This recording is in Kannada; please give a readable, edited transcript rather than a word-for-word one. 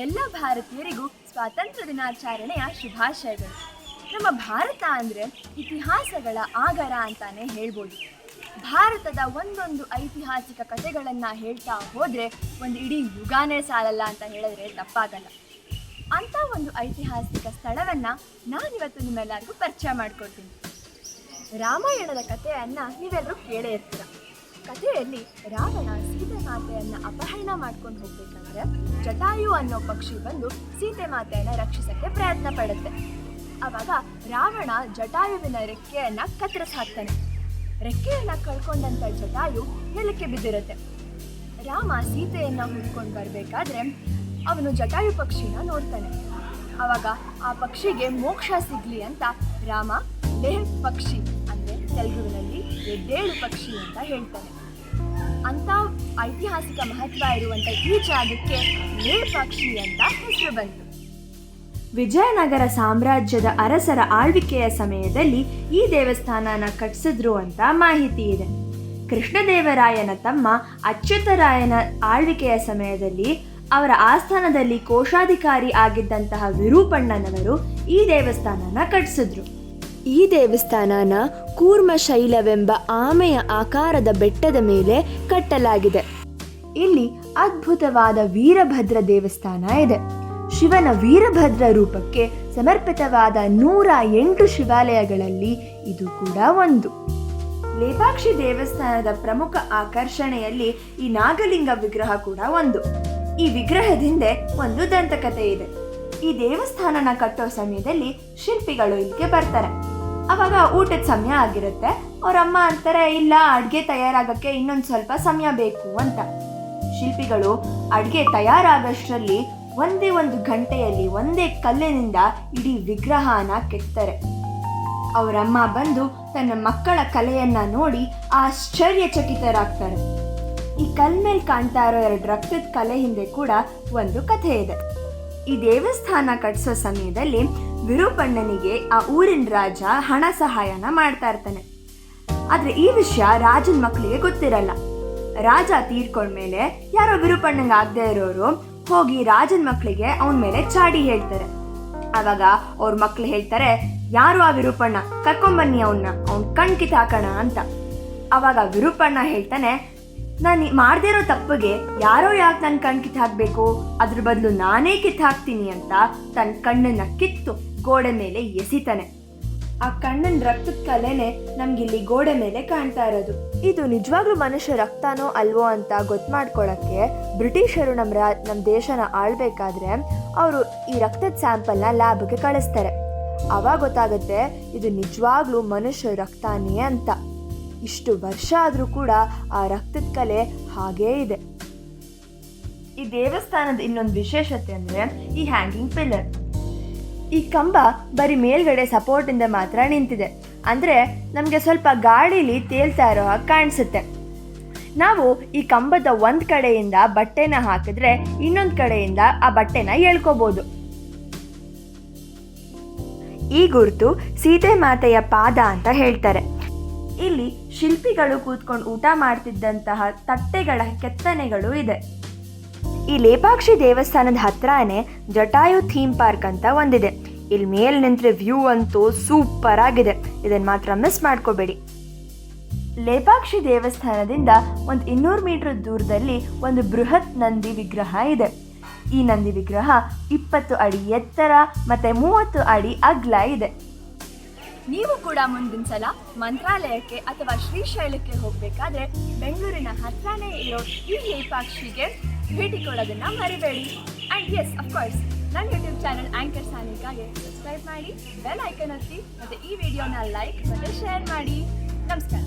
ಎಲ್ಲ ಭಾರತೀಯರಿಗೂ ಸ್ವಾತಂತ್ರ್ಯ ದಿನಾಚರಣೆಯ ಶುಭಾಶಯಗಳು. ನಮ್ಮ ಭಾರತ ಅಂದರೆ ಇತಿಹಾಸಗಳ ಆಗರ ಅಂತಾನೆ ಹೇಳ್ಬೋದು. ಭಾರತದ ಒಂದೊಂದು ಐತಿಹಾಸಿಕ ಕಥೆಗಳನ್ನು ಹೇಳ್ತಾ ಹೋದರೆ ಒಂದು ಇಡೀ ಯುಗಾನೇ ಸಾಲಲ್ಲ ಅಂತ ಹೇಳಿದ್ರೆ ತಪ್ಪಾಗಲ್ಲ. ಅಂಥ ಒಂದು ಐತಿಹಾಸಿಕ ಸ್ಥಳವನ್ನು ನಾನಿವತ್ತು ನಿಮ್ಮೆಲ್ಲರಿಗೂ ಪರಿಚಯ ಮಾಡಿಕೊಡ್ತೀನಿ. ರಾಮಾಯಣದ ಕಥೆಯನ್ನು ನೀವೆಲ್ಲರೂ ಕೇಳೇ ಇರ್ತೀರ. ಕಥೆಯಲ್ಲಿ ರಾವಣ ಸೀತೆ ಮಾತೆಯನ್ನು ಅಪಹರಣ ಮಾಡ್ಕೊಂಡು ಹೋಗ್ಬೇಕಂದ್ರೆ ಜಟಾಯು ಅನ್ನೋ ಪಕ್ಷಿ ಬಂದು ಸೀತೆ ಮಾತೆಯನ್ನು ರಕ್ಷಿಸಕ್ಕೆ ಪ್ರಯತ್ನ ಪಡುತ್ತೆ. ಆವಾಗ ರಾವಣ ಜಟಾಯುವಿನ ರೆಕ್ಕೆಯನ್ನು ಕತ್ತರಿಸಿ ಹಾಕ್ತಾನೆ. ರೆಕ್ಕೆಯನ್ನು ಕಳ್ಕೊಂಡಂಥ ಜಟಾಯು ನೆಲಕ್ಕೆ ಬಿದ್ದಿರುತ್ತೆ. ರಾಮ ಸೀತೆಯನ್ನು ಹುಡ್ಕೊಂಡು ಬರಬೇಕಾದ್ರೆ ಅವನು ಜಟಾಯು ಪಕ್ಷಿನ ನೋಡ್ತಾನೆ. ಆವಾಗ ಆ ಪಕ್ಷಿಗೆ ಮೋಕ್ಷ ಸಿಗಲಿ ಅಂತ ರಾಮ ಲೇಹ್ ಪಕ್ಷಿ ಅಂದರೆ ತೆಲುಗುವಿನಲ್ಲಿ ಎದ್ದೇಳು ಪಕ್ಷಿ ಅಂತ ಹೇಳ್ತಾನೆ. ಅಂಥ ಐತಿಹಾಸಿಕ ಮಹತ್ವ ಇರುವಂಥ ಈ ಜಾಗಕ್ಕೆ ಲೇಹ್ ಪಕ್ಷಿ ಅಂತ ಹೆಸರು ಬಂತು. ವಿಜಯನಗರ ಸಾಮ್ರಾಜ್ಯದ ಅರಸರ ಆಳ್ವಿಕೆಯ ಸಮಯದಲ್ಲಿ ಈ ದೇವಸ್ಥಾನನ ಕಟ್ಟಿಸಿದ್ರು ಅಂತ ಮಾಹಿತಿ ಇದೆ. ಕೃಷ್ಣದೇವರಾಯನ ತಮ್ಮ ಅಚ್ಯುತರಾಯನ ಆಳ್ವಿಕೆಯ ಸಮಯದಲ್ಲಿ ಅವರ ಆಸ್ಥಾನದಲ್ಲಿ ಕೋಶಾಧಿಕಾರಿ ಆಗಿದ್ದಂತಹ ವಿರೂಪಣ್ಣನವರು ಈ ದೇವಸ್ಥಾನನ ಕಟ್ಟಿಸಿದ್ರು. ಈ ದೇವಸ್ಥಾನನ ಕೂರ್ಮಶೈಲವೆಂಬ ಆಮೆಯ ಆಕಾರದ ಬೆಟ್ಟದ ಮೇಲೆ ಕಟ್ಟಲಾಗಿದೆ. ಇಲ್ಲಿ ಅದ್ಭುತವಾದ ವೀರಭದ್ರ ದೇವಸ್ಥಾನ ಇದೆ. ಶಿವನ ವೀರಭದ್ರ ರೂಪಕ್ಕೆ ಸಮರ್ಪಿತವಾದ 108 ಶಿವಾಲಯಗಳಲ್ಲಿ ಇದು ಕೂಡ ಒಂದು. ಲೇಪಾಕ್ಷಿ ದೇವಸ್ಥಾನದ ಪ್ರಮುಖ ಆಕರ್ಷಣೆಯಲ್ಲಿ ಈ ನಾಗಲಿಂಗ ವಿಗ್ರಹ ಕೂಡ ಒಂದು. ಈ ವಿಗ್ರಹದಿಂದ ಒಂದು ದಂತಕಥೆ ಇದೆ. ಈ ದೇವಸ್ಥಾನನ ಕಟ್ಟೋ ಸಮಯದಲ್ಲಿ ಶಿಲ್ಪಿಗಳು ಇಲ್ಲಿಗೆ ಬರ್ತಾರೆ. ಅವಾಗ ಊಟದ ಸಮಯ ಆಗಿರುತ್ತೆ. ಅವರಮ್ಮ ಅಂತಾರೆ, ಇಲ್ಲ, ಅಡುಗೆ ತಯಾರಾಗಕ್ಕೆ ಇನ್ನೊಂದು ಸ್ವಲ್ಪ ಸಮಯ ಬೇಕು ಅಂತ. ಶಿಲ್ಪಿಗಳು ಅಡುಗೆ ತಯಾರಾಗಷ್ಟರಲ್ಲಿ ಒಂದೇ ಒಂದು ಗಂಟೆಯಲ್ಲಿ ಒಂದೇ ಕಲ್ಲಿನಿಂದ ಇಡೀ ವಿಗ್ರಹನ ಕೆತ್ತಾರೆ. ಅವರಮ್ಮ ಬಂದು ತನ್ನ ಮಕ್ಕಳ ಕಲೆಯನ್ನ ನೋಡಿ ಆಶ್ಚರ್ಯಚಕಿತರಾಗ್ತಾರೆ. ಈ ಕಲ್ ಮೇಲೆ ಕಾಣ್ತಾ ಇರೋ 2 ರಕ್ತದ ಕಲೆ ಹಿಂದೆ ಕೂಡ ಒಂದು ಕಥೆ ಇದೆ. ಈ ದೇವಸ್ಥಾನ ಕಟ್ಟಿಸೋ ಸಮಯದಲ್ಲಿ ವಿರೂಪಣ್ಣನಿಗೆ ಆ ಊರಿನ ರಾಜ ಹಣ ಸಹಾಯನ ಮಾಡ್ತಾ ಇರ್ತಾನೆ. ಆದ್ರೆ ಈ ವಿಷಯ ರಾಜನ ಮಕ್ಕಳಿಗೆ ಗೊತ್ತಿರಲ್ಲ. ರಾಜ ತೀರ್ಕೊಂಡ್ಮೇಲೆ ಯಾರೋ ವಿರೂಪಣ್ಣಂಗೆ ಆಗದೆ ಇರೋರು ಹೋಗಿ ರಾಜನ ಮಕ್ಕಳಿಗೆ ಅವನ ಮೇಲೆ ಚಾಡಿ ಹೇಳ್ತಾರೆ. ಆವಾಗ ಅವ್ರ ಮಕ್ಳು ಹೇಳ್ತಾರೆ, ಯಾರು ಆ ವಿರೂಪಣ್ಣ, ಕರ್ಕೊಂಬನ್ನಿ ಅವನ್ನ ಕಣ್ ಕಿತ್ತಾಕೋಣ ಅಂತ. ಆವಾಗ ವಿರೂಪಣ್ಣ ಹೇಳ್ತಾನೆ, ನಾನು ಮಾಡದೇ ಇರೋ ತಪ್ಪಿಗೆ ಯಾರೋ ಯಾಕೆ ನನ್ನ ಕಣ್ ಕಿತ್ತು ಹಾಕಬೇಕು, ಅದ್ರ ಬದಲು ನಾನೇ ಕಿತ್ತು ಹಾಕ್ತೀನಿ ಅಂತ ತನ್ನ ಕಣ್ಣನ್ನ ಕಿತ್ತು ಗೋಡೆ ಮೇಲೆ ಎಸಿತಾನೆ. ಆ ಕಣ್ಣನ ರಕ್ತದ ಕಲೆನೇ ನಮ್ಗಿಲ್ಲಿ ಗೋಡೆ ಮೇಲೆ ಕಾಣ್ತಾ ಇರೋದು. ಇದು ನಿಜವಾಗ್ಲೂ ಮನುಷ್ಯ ರಕ್ತನೋ ಅಲ್ವೋ ಅಂತ ಗೊತ್ತು ಮಾಡ್ಕೊಳ್ಳೋಕ್ಕೆ ಬ್ರಿಟಿಷರು ನಮ್ಮ ದೇಶನ ಆಳ್ಬೇಕಾದ್ರೆ ಅವರು ಈ ರಕ್ತದ ಸ್ಯಾಂಪಲ್ನ ಲ್ಯಾಬ್ಗೆ ಕಳಿಸ್ತಾರೆ. ಆವಾಗ ಗೊತ್ತಾಗುತ್ತೆ ಇದು ನಿಜವಾಗ್ಲೂ ಮನುಷ್ಯ ರಕ್ತನೇ ಅಂತ. ಇಷ್ಟು ವರ್ಷ ಆದರೂ ಕೂಡ ಆ ರಕ್ತದ ಕಲೆ ಹಾಗೇ ಇದೆ. ಈ ದೇವಸ್ಥಾನದ ಇನ್ನೊಂದು ವಿಶೇಷತೆ ಅಂದರೆ ಈ ಹ್ಯಾಂಗಿಂಗ್ ಪಿಲ್ಲರ್. ಈ ಕಂಬ ಬರೀ ಮೇಲ್ಗಡೆ ಸಪೋರ್ಟಿಂದ ಮಾತ್ರ ನಿಂತಿದೆ. ಅಂದರೆ ನಮಗೆ ಸ್ವಲ್ಪ ಗಾಳಿಲಿ ತೇಲ್ತಾ ಇರೋ ಹಾಗೆ ಕಾಣಿಸುತ್ತೆ. ನಾವು ಈ ಕಂಬದ ಒಂದು ಕಡೆಯಿಂದ ಬಟ್ಟೆನ ಹಾಕಿದ್ರೆ ಇನ್ನೊಂದು ಕಡೆಯಿಂದ ಆ ಬಟ್ಟೆನ ಎಳ್ಕೋಬಹುದು. ಈ ಗುರುತು ಸೀತೆ ಮಾತೆಯ ಪಾದ ಅಂತ ಹೇಳ್ತಾರೆ. ಇಲ್ಲಿ ಶಿಲ್ಪಿಗಳು ಕೂತ್ಕೊಂಡು ಊಟ ಮಾಡ್ತಿದ್ದಂತಹ ತಟ್ಟೆಗಳ ಕೆತ್ತನೆಗಳು ಇದೆ. ಈ ಲೇಪಾಕ್ಷಿ ದೇವಸ್ಥಾನದ ಹತ್ರನೇ ಜಟಾಯು ಥೀಮ್ ಪಾರ್ಕ್ ಅಂತ ಒಂದಿದೆ. ಇಲ್ಲಿ ಮೇಲೆ ನಿಂತ್ರೆ ವ್ಯೂ ಅಂತೂ ಸೂಪರ್ ಆಗಿದೆ. ಇದನ್ನು ಮಾತ್ರ ಮಿಸ್ ಮಾಡ್ಕೋಬೇಡಿ. ಲೇಪಾಕ್ಷಿ ದೇವಸ್ಥಾನದಿಂದ ಒಂದು 200 ಮೀಟರ್ ದೂರದಲ್ಲಿ ಒಂದು ಬೃಹತ್ ನಂದಿ ವಿಗ್ರಹ ಇದೆ. ಈ ನಂದಿ ವಿಗ್ರಹ 20 ಅಡಿ ಎತ್ತರ ಮತ್ತು 30 ಅಡಿ ಅಗಲ ಇದೆ. ನೀವು ಕೂಡ ಮುಂದಿನ ಸಲ ಮಂತ್ರಾಲಯಕ್ಕೆ ಅಥವಾ ಶ್ರೀಶೈಲಕ್ಕೆ ಹೋಗಬೇಕಾದ್ರೆ ಬೆಂಗಳೂರಿನ ಹತ್ರನೇ ಇರೋ ಈ ಲೇಪಾಕ್ಷಿಗೆ ಭೇಟಿ ಕೊಡೋದನ್ನು ಮರಿಬೇಡಿ. ಆ್ಯಂಡ್ ಎಸ್, ಅಫ್ಕೋರ್ಸ್, ನನ್ನ ಯೂಟ್ಯೂಬ್ ಚಾನಲ್ ಆ್ಯಂಕರ್ ಸಾನಿಕಾಗೆ ಸಬ್ಸ್ಕ್ರೈಬ್ ಮಾಡಿ, ಬೆಲ್ ಐಕನ್ ಒತ್ತಿ ಮತ್ತು ಈ ವಿಡಿಯೋನ ಲೈಕ್ ಮತ್ತು ಶೇರ್ ಮಾಡಿ. ನಮಸ್ಕಾರ.